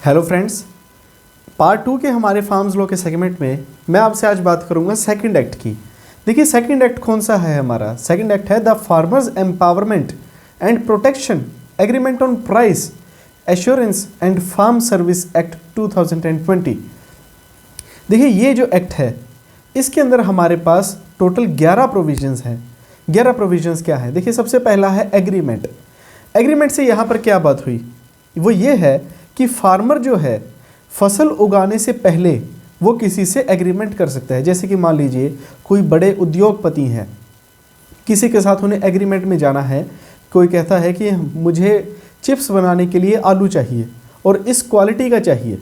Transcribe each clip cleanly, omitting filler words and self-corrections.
Hello friends, part 2 के हमारे farms law के सेगमेंट में मैं आपसे आज बात करूंगा सेकंड एक्ट की। देखिए सेकंड एक्ट कौन सा है हमारा। सेकंड एक्ट है the farmers empowerment and protection agreement on price assurance and farm service act 2020। देखिए ये जो एक्ट है इसके अंदर हमारे पास टोटल 11 प्रोविजंस हैं। 11 प्रोविजंस क्या है? देखिए सबसे पहला है एग्रीमेंट। एग्रीमेंट से यहाँ पर क्या बात हुई, वो ये है कि फार्मर जो है फसल उगाने से पहले वो किसी से एग्रीमेंट कर सकता है। जैसे कि मान लीजिए कोई बड़े उद्योगपति हैं, किसी के साथ उन्हें एग्रीमेंट में जाना है। कोई कहता है कि मुझे चिप्स बनाने के लिए आलू चाहिए और इस क्वालिटी का चाहिए,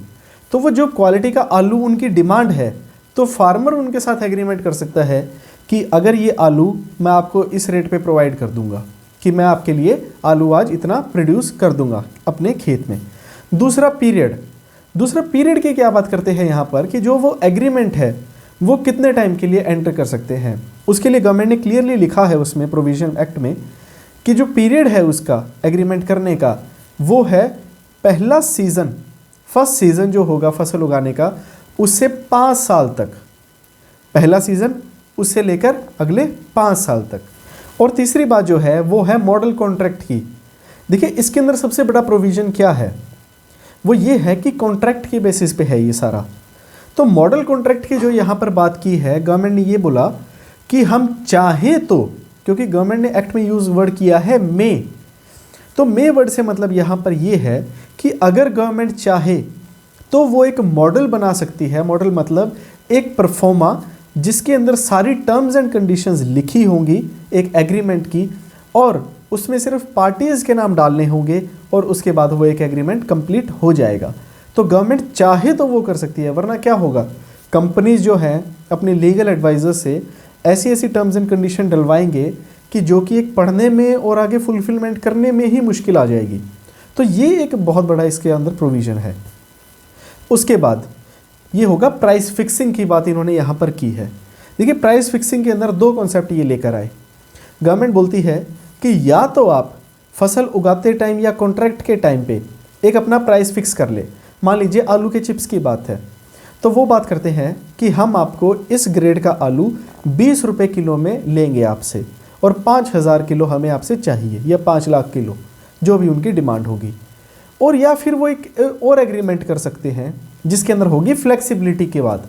तो वो जो क्वालिटी का आलू उनकी डिमांड है तो फार्मर उनके साथ एग्रीमेंट कर सकता है कि अगर ये आलू मैं आपको इस रेट पे प्रोवाइड कर दूंगा, कि मैं आपके लिए आलू आज इतना प्रोड्यूस कर दूंगा अपने खेत में। दूसरा पीरियड की क्या बात करते हैं यहाँ पर कि जो वो एग्रीमेंट है वो कितने टाइम के लिए एंटर कर सकते हैं। उसके लिए गवर्नमेंट ने क्लियरली लिखा है उसमें प्रोविजन एक्ट में कि जो पीरियड है उसका एग्रीमेंट करने का वो है पहला सीज़न, फर्स्ट सीज़न जो होगा फसल उगाने का उससे 5 साल तक, पहला सीज़न उससे लेकर अगले 5 साल तक। और तीसरी बात जो है वो है मॉडल कॉन्ट्रैक्ट की। देखिए इसके अंदर सबसे बड़ा प्रोविज़न क्या है, वो ये है कि कॉन्ट्रैक्ट के बेसिस पे है ये सारा। तो मॉडल कॉन्ट्रैक्ट की जो यहाँ पर बात की है, गवर्नमेंट ने ये बोला कि हम चाहें तो, क्योंकि गवर्नमेंट ने एक्ट में यूज़ वर्ड किया है मे, तो मे वर्ड से मतलब यहाँ पर ये है कि अगर गवर्नमेंट चाहे तो वो एक मॉडल बना सकती है। मॉडल मतलब एक परफॉर्मा जिसके अंदर सारी टर्म्स एंड कंडीशंस लिखी होंगी एक एग्रीमेंट की, और उसमें सिर्फ पार्टीज़ के नाम डालने होंगे और उसके बाद वो एक एग्रीमेंट कंप्लीट हो जाएगा। तो गवर्नमेंट चाहे तो वो कर सकती है, वरना क्या होगा, कंपनीज जो हैं अपने लीगल एडवाइज़र से ऐसी ऐसी टर्म्स एंड कंडीशन डलवाएंगे कि जो कि एक पढ़ने में और आगे फुलफिलमेंट करने में ही मुश्किल आ जाएगी। तो ये एक बहुत बड़ा इसके अंदर प्रोविज़न है। उसके बाद ये होगा प्राइस फिक्सिंग की बात इन्होंने यहाँ पर की है। देखिए प्राइस फिक्सिंग के अंदर 2 कॉन्सेप्ट ये लेकर आए। गवर्नमेंट बोलती है कि या तो आप फसल उगाते टाइम या कॉन्ट्रैक्ट के टाइम पे एक अपना प्राइस फिक्स कर ले। मान लीजिए आलू के चिप्स की बात है, तो वो बात करते हैं कि हम आपको इस ग्रेड का आलू 20 रुपये किलो में लेंगे आपसे, और 5000 किलो हमें आपसे चाहिए या 5 लाख किलो, जो भी उनकी डिमांड होगी। और या फिर वो एक और एग्रीमेंट कर सकते हैं जिसके अंदर होगी फ्लेक्सिबिलिटी के बाद।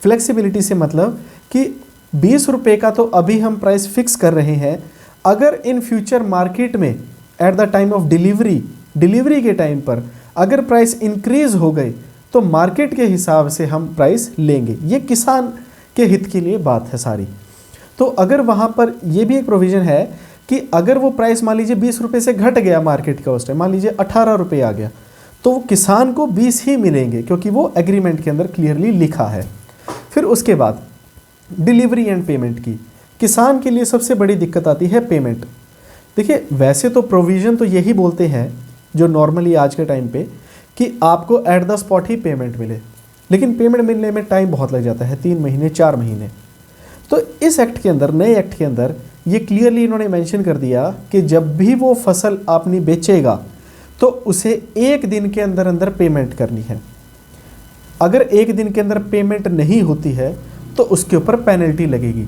फ्लेक्सिबिलिटी से मतलब कि 20 रुपये का तो अभी हम प्राइस फिक्स कर रहे हैं, अगर इन फ्यूचर मार्केट में at the time of delivery के टाइम पर अगर प्राइस इंक्रीज़ हो गए तो मार्केट के हिसाब से हम प्राइस लेंगे। ये किसान के हित के लिए बात है सारी। तो अगर वहाँ पर ये भी एक प्रोविज़न है कि अगर वो प्राइस मान लीजिए 20 रुपये से घट गया मार्केट का उस टाइम, मान लीजिए 18 रुपये आ गया, तो वो किसान को 20 ही मिलेंगे, क्योंकि वो एग्रीमेंट के अंदर क्लियरली लिखा है। फिर उसके बाद डिलीवरी एंड पेमेंट की, किसान के लिए सबसे बड़ी दिक्कत आती है पेमेंट। देखिए वैसे तो प्रोविज़न तो यही बोलते हैं जो नॉर्मली आज के टाइम पे कि आपको at the spot he payment मिले, लेकिन पेमेंट मिलने में टाइम बहुत लग जाता है, 3 महीने 4 महीने। तो इस एक्ट के अंदर, नए एक्ट के अंदर ये क्लियरली इन्होंने मेंशन कर दिया कि जब भी वो फसल आपने बेचेगा तो उसे 1 दिन के अंदर अंदर पेमेंट करनी है। अगर 1 दिन के अंदर पेमेंट नहीं होती है तो उसके ऊपर पेनल्टी लगेगी।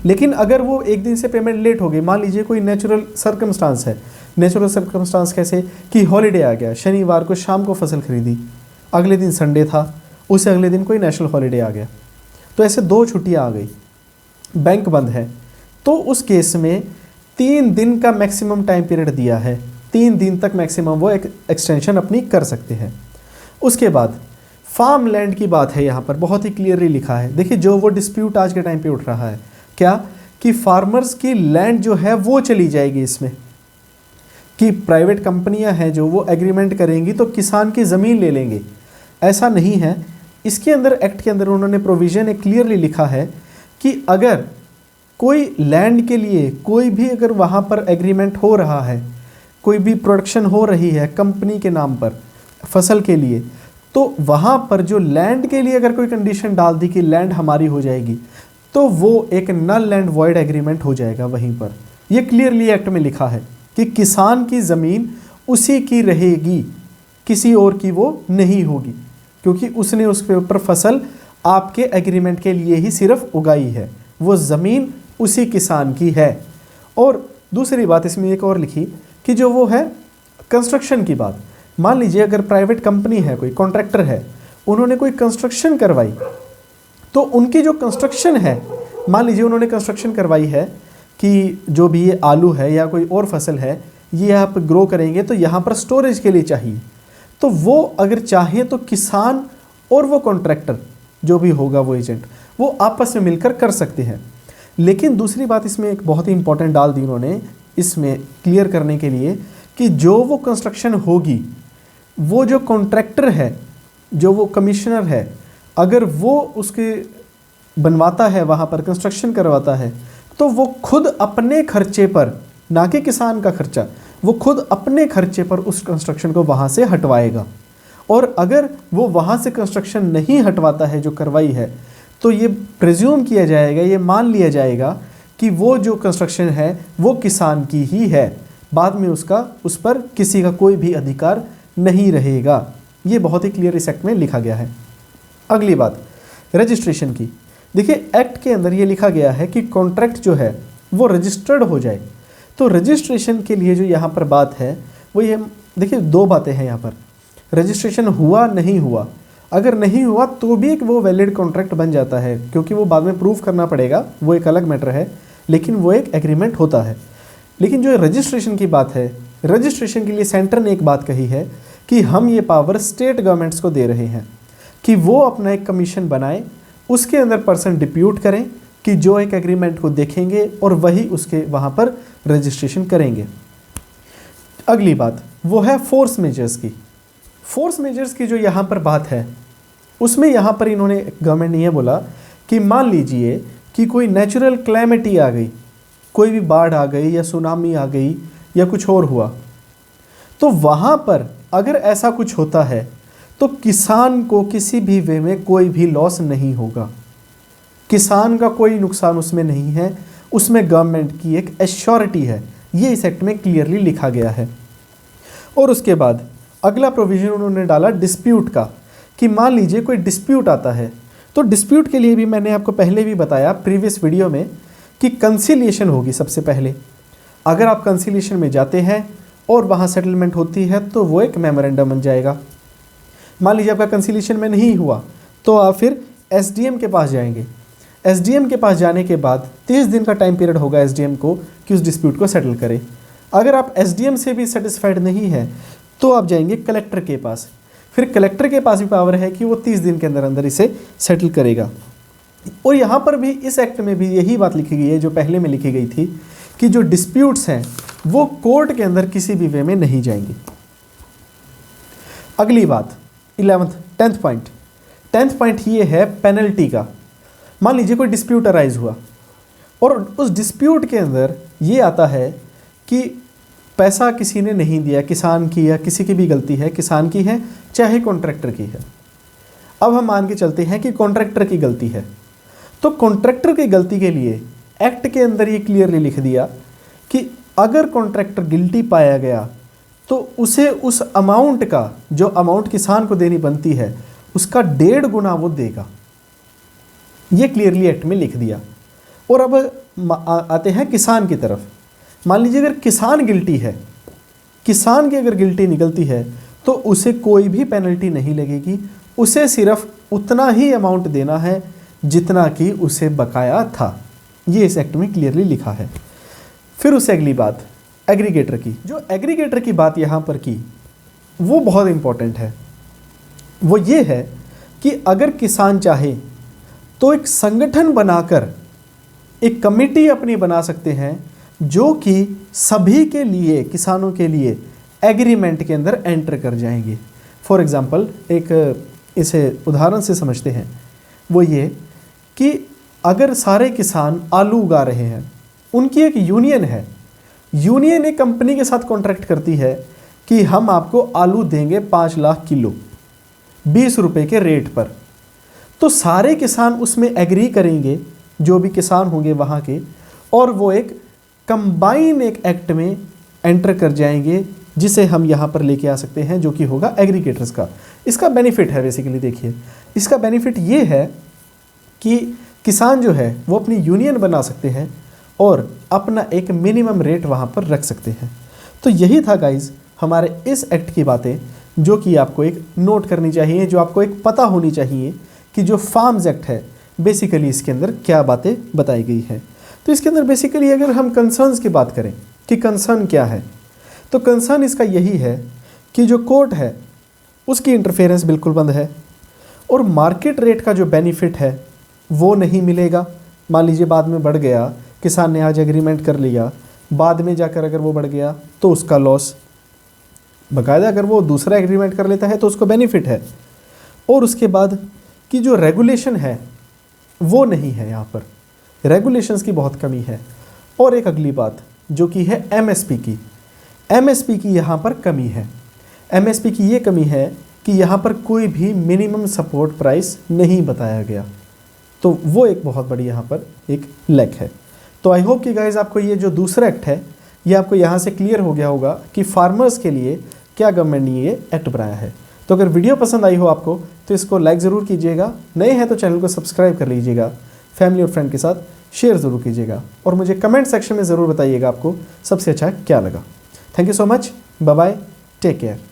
लेकिन अगर वो 1 दिन से पेमेंट लेट हो गई, मान लीजिए कोई नेचुरल सर्कमस्टांस है, नेचुरल सर्कमस्टांस कैसे कि हॉलीडे आ गया, शनिवार को शाम को फसल खरीदी, अगले दिन संडे था, उससे अगले दिन कोई नेशनल हॉलीडे आ गया, तो ऐसे 2 छुट्टियाँ आ गई, बैंक बंद है, तो उस केस में 3 दिन का मैक्सिमम टाइम पीरियड दिया है। 3 दिन तक मैक्सिमम वो एक एक्सटेंशन अपनी कर सकते हैं। उसके बाद फार्म लैंड की बात है, यहाँ पर बहुत ही क्लियरली लिखा है। देखिए जो वो डिस्प्यूट आज के टाइम पे उठ रहा है क्या, कि फार्मर्स की लैंड जो है वो चली जाएगी इसमें, कि प्राइवेट कंपनियां हैं जो वो एग्रीमेंट करेंगी तो किसान की ज़मीन ले लेंगे। ऐसा नहीं है। इसके अंदर एक्ट के अंदर उन्होंने प्रोविज़न एक क्लियरली लिखा है कि अगर कोई लैंड के लिए कोई भी अगर वहाँ पर एग्रीमेंट हो रहा है, कोई भी प्रोडक्शन हो रही है कंपनी के नाम पर फसल के लिए, तो वहाँ पर जो लैंड के लिए अगर कोई कंडीशन डाल दी कि लैंड हमारी हो जाएगी, तो वो एक नल लैंड वॉइड एग्रीमेंट हो जाएगा वहीं पर। ये क्लियरली एक्ट में लिखा है कि किसान की ज़मीन उसी की रहेगी, किसी और की वो नहीं होगी, क्योंकि उसने उसके ऊपर फसल आपके एग्रीमेंट के लिए ही सिर्फ उगाई है, वो ज़मीन उसी किसान की है। और दूसरी बात इसमें एक और लिखी कि जो वो है कंस्ट्रक्शन की बात। मान लीजिए अगर प्राइवेट कंपनी है, कोई कॉन्ट्रैक्टर है, उन्होंने कोई कंस्ट्रक्शन करवाई, तो उनकी जो कंस्ट्रक्शन है, मान लीजिए उन्होंने कंस्ट्रक्शन करवाई है कि जो भी ये आलू है या कोई और फसल है, ये आप ग्रो करेंगे तो यहाँ पर स्टोरेज के लिए चाहिए, तो वो अगर चाहे तो किसान और वो कॉन्ट्रैक्टर जो भी होगा, वो एजेंट, वो आपस में मिलकर कर सकते हैं। लेकिन दूसरी बात इसमें एक बहुत ही इंपॉर्टेंट डाल दी उन्होंने इसमें क्लियर करने के लिए कि जो वो कंस्ट्रक्शन होगी, वो जो कॉन्ट्रैक्टर है, जो वो कमिश्नर है, अगर वो उसके बनवाता है, वहाँ पर कंस्ट्रक्शन करवाता है, तो वो खुद अपने खर्चे पर, ना कि किसान का खर्चा, वो खुद अपने खर्चे पर उस कंस्ट्रक्शन को वहाँ से हटवाएगा। और अगर वो वहाँ से कंस्ट्रक्शन नहीं हटवाता है जो करवाई है, तो ये प्रिज्यूम किया जाएगा, ये मान लिया जाएगा कि वो जो कंस्ट्रक्शन है वो किसान की ही है, बाद में उसका उस पर किसी का कोई भी अधिकार नहीं रहेगा। ये बहुत ही क्लियर इस एक्ट में लिखा गया है। अगली बात रजिस्ट्रेशन की। देखिए एक्ट के अंदर ये लिखा गया है कि कॉन्ट्रैक्ट जो है वो रजिस्टर्ड हो जाए। तो रजिस्ट्रेशन के लिए जो यहाँ पर बात है वो ये, देखिए दो बातें हैं यहाँ पर, रजिस्ट्रेशन हुआ नहीं हुआ, अगर नहीं हुआ तो भी एक वो वैलिड कॉन्ट्रैक्ट बन जाता है, क्योंकि वो बाद में प्रूफ करना पड़ेगा, वो एक अलग मैटर है, लेकिन वो एक एग्रीमेंट होता है। लेकिन जो रजिस्ट्रेशन की बात है, रजिस्ट्रेशन के लिए सेंटर ने एक बात कही है कि हम ये पावर स्टेट गवर्नमेंट्स को दे रहे हैं कि वो अपना एक कमीशन बनाए, उसके अंदर पर्सन डिप्यूट करें कि जो एक एग्रीमेंट को देखेंगे और वही उसके वहाँ पर रजिस्ट्रेशन करेंगे। अगली बात वो है फोर्स मेजर्स की। फोर्स मेजर्स की जो यहाँ पर बात है, उसमें यहाँ पर इन्होंने, गवर्नमेंट ने ये बोला कि मान लीजिए कि कोई नेचुरल क्लैमिटी आ गई, कोई भी बाढ़ आ गई या सुनामी आ गई या कुछ और हुआ, तो वहाँ पर अगर ऐसा कुछ होता है तो किसान को किसी भी वे में कोई भी लॉस नहीं होगा, किसान का कोई नुकसान उसमें नहीं है, उसमें गवर्नमेंट की एक एश्योरिटी है। ये इस एक्ट में क्लियरली लिखा गया है। और उसके बाद अगला प्रोविज़न उन्होंने डाला डिस्प्यूट का, कि मान लीजिए कोई डिस्प्यूट आता है, तो डिस्प्यूट के लिए भी मैंने आपको पहले भी बताया प्रीवियस वीडियो में कि कंसिलिएशन होगी सबसे पहले। अगर आप कंसिलिएशन में जाते हैं और वहाँ सेटलमेंट होती है तो वो एक मेमोरेंडम बन जाएगा। मान लीजिए आपका कंसिलिएशन में नहीं हुआ तो आप फिर एसडीएम के पास जाएंगे। एसडीएम के पास जाने के बाद 30 दिन का टाइम पीरियड होगा एसडीएम को कि उस डिस्प्यूट को सेटल करे। अगर आप एसडीएम से भी सेटिस्फाइड नहीं है तो आप जाएंगे कलेक्टर के पास, फिर कलेक्टर के पास भी पावर है कि वो 30 दिन के अंदर अंदर इसे सेटल करेगा। और यहाँ पर भी इस एक्ट में भी यही बात लिखी गई है जो पहले में लिखी गई थी कि जो डिस्प्यूट्स हैं वो कोर्ट के अंदर किसी भी वे में नहीं जाएंगे। अगली बात 10th पॉइंट ये है पेनल्टी का। मान लीजिए कोई डिस्प्यूट अराइज हुआ और उस डिस्प्यूट के अंदर ये आता है कि पैसा किसी ने नहीं दिया, किसान की या किसी की भी गलती है, किसान की है चाहे कॉन्ट्रैक्टर की है। अब हम मान के चलते हैं कि कॉन्ट्रैक्टर की गलती है, तो कॉन्ट्रैक्टर की गलती के लिए एक्ट के अंदर ये क्लियरली लिख दिया कि अगर कॉन्ट्रैक्टर गिल्टी पाया गया तो उसे उस अमाउंट का, जो अमाउंट किसान को देनी बनती है, उसका 1.5 गुना वो देगा। ये क्लियरली एक्ट में लिख दिया। और अब आते हैं किसान की तरफ। मान लीजिए अगर किसान गिल्टी है, किसान की अगर गिल्टी निकलती है तो उसे कोई भी पेनल्टी नहीं लगेगी, उसे सिर्फ उतना ही अमाउंट देना है जितना कि उसे बकाया था। ये इस एक्ट में क्लियरली लिखा है। फिर उससे अगली बात एग्रीगेटर की। जो एग्रीगेटर की बात यहाँ पर की वो बहुत इम्पॉर्टेंट है। वो ये है कि अगर किसान चाहे तो एक संगठन बनाकर एक कमेटी अपनी बना सकते हैं जो कि सभी के लिए, किसानों के लिए एग्रीमेंट के अंदर एंटर कर जाएंगे। फॉर एग्ज़ाम्पल एक इसे उदाहरण से समझते हैं, वो ये कि अगर सारे किसान आलू उगा रहे हैं, उनकी एक यूनियन है, यूनियन एक कंपनी के साथ कॉन्ट्रैक्ट करती है कि हम आपको आलू देंगे 5 लाख किलो 20 रुपये के रेट पर, तो सारे किसान उसमें एग्री करेंगे, जो भी किसान होंगे वहाँ के, और वो एक कंबाइन एक एक्ट में एंटर कर जाएंगे जिसे हम यहाँ पर लेके आ सकते हैं, जो कि होगा एग्रीगेटर्स का। इसका बेनिफिट है बेसिकली, देखिए इसका बेनिफिट ये है कि किसान जो है वो अपनी यूनियन बना सकते हैं और अपना एक मिनिमम रेट वहाँ पर रख सकते हैं। तो यही था गाइज हमारे इस एक्ट की बातें, जो कि आपको एक नोट करनी चाहिए, जो आपको एक पता होनी चाहिए कि जो फार्म्स एक्ट है बेसिकली इसके अंदर क्या बातें बताई गई हैं। तो इसके अंदर बेसिकली अगर हम कंसर्न्स की बात करें कि कंसर्न क्या है, तो कंसर्न इसका यही है कि जो कोर्ट है उसकी इंटरफेरेंस बिल्कुल बंद है और मार्केट रेट का जो बेनिफिट है वो नहीं मिलेगा। मान लीजिए बाद में बढ़ गया, किसान ने आज एग्रीमेंट कर लिया, बाद में जाकर अगर वो बढ़ गया तो उसका लॉस। बाकायदा अगर वो दूसरा एग्रीमेंट कर लेता है तो उसको बेनिफिट है। और उसके बाद कि जो रेगुलेशन है वो नहीं है, यहाँ पर रेगुलेशंस की बहुत कमी है। और एक अगली बात जो कि है एमएसपी की, एमएसपी की यहाँ पर कमी है। एमएसपी की ये कमी है कि यहाँ पर कोई भी मिनिमम सपोर्ट प्राइस नहीं बताया गया, तो वो एक बहुत बड़ी यहाँ पर एक लैक है। तो आई होप कि गाइज आपको ये जो दूसरा एक्ट है ये आपको यहाँ से क्लियर हो गया होगा कि फार्मर्स के लिए क्या गवर्नमेंट ने ये एक्ट बनाया है। तो अगर वीडियो पसंद आई हो आपको तो इसको लाइक ज़रूर कीजिएगा, नए हैं तो चैनल को सब्सक्राइब कर लीजिएगा, फैमिली और फ्रेंड के साथ शेयर ज़रूर कीजिएगा और मुझे कमेंट सेक्शन में ज़रूर बताइएगा आपको सबसे अच्छा क्या लगा। Thank you so much, bye bye, take care.